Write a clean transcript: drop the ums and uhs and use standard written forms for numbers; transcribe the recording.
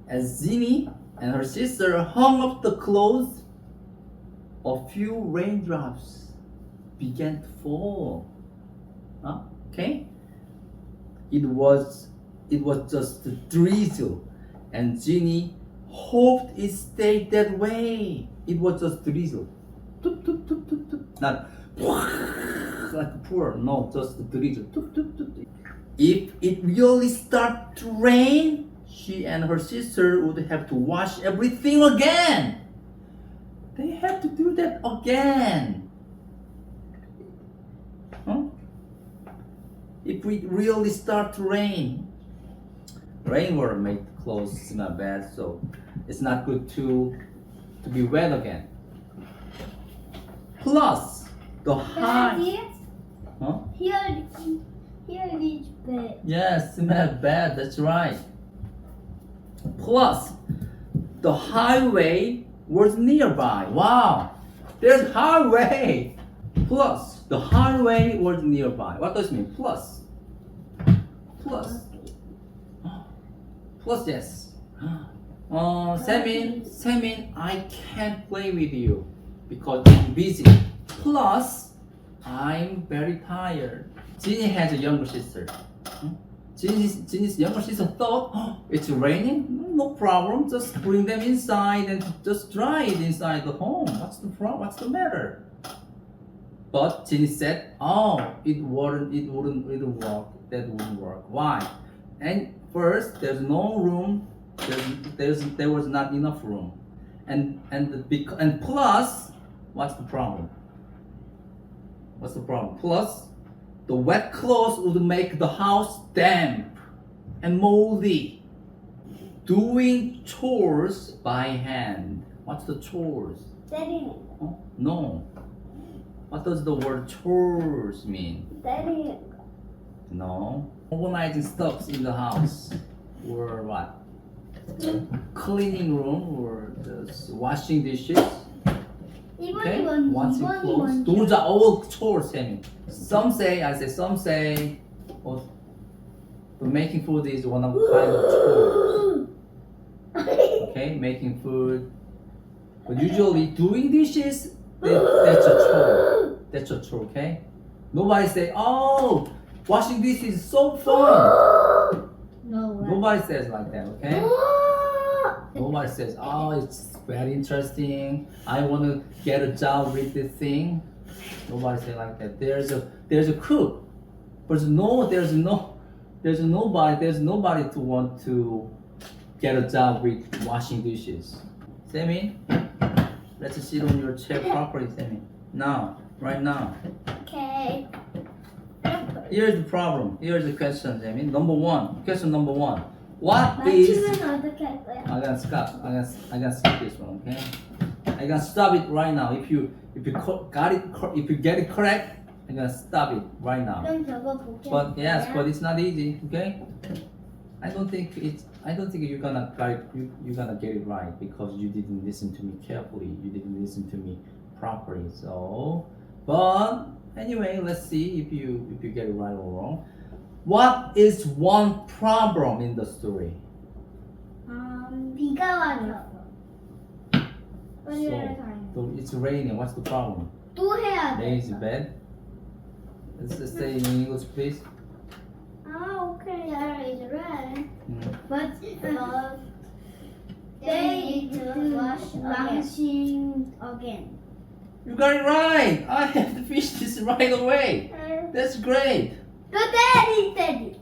As Ginny and her sister hung up the clothes, a few raindrops began to fall. Okay? It was just a drizzle, and Ginny hoped it stayed that way. It was just drizzle. Toop, toop, toop, toop, toop. Not like a pour. No, just a drizzle. Toop, toop, toop. If it really started to rain, she and her sister would have to wash everything again. They have to do that again. If we really start to rain, rainwater make clothes not bad, so it's not good to be wet again. Plus, the high. Here is bad. Yes, smell bad. That's right. Plus, the highway was nearby. Wow, there's highway. Plus, the highway was nearby. What does it mean? Plus. Plus, yes. Semin, I can't play with you because I'm busy. Plus, I'm very tired. Ginny has a younger sister. Ginny's younger sister thought, it's raining? No problem. Just bring them inside and just dry it inside the home. What's the problem? What's the matter? But Ginny said, it wouldn't work. That wouldn't work. Why? And first, there's no room. There was not enough room. And plus, what's the problem? Plus, the wet clothes would make the house damp and moldy. Doing chores by hand. What's the chores? Daddy. No. What does the word chores mean? Daddy. No. Organizing stuff in the house. Or what? Cleaning room or just washing dishes. Okay? Washing clothes. Those are all chores, Sammy. Some say, but making food is one of the kind of chores. Okay, making food. But usually doing dishes, that's a chore. That's a chore, okay? Nobody say, washing dishes is so fun. Nobody says like that, okay? Nobody says, it's very interesting. I want to get a job with this thing. Nobody say like that. There's a cook, but there's nobody to want to get a job with washing dishes. Sammy, let's sit on your chair properly, Sammy. Now, right now. Okay. Here's the problem. Here's the question, Sammy. Question number one. What is? I'm gonna skip this one, okay? I'm gonna stop it right now. If you get it correct, I'm gonna stop it right now. But yes, but it's not easy, okay? I don't think you're gonna get it right because you didn't listen to me carefully. You didn't listen to me properly. So, but anyway, let's see if you get it right or wrong. What is one problem in the story? 비가 와서. So it's raining. What's the problem? 또 해야 돼. Rain is bad. Let's say in English, please. Okay, that is right. But they need to washing again. You got it right. I have to finish this right away. That's great. But daddy.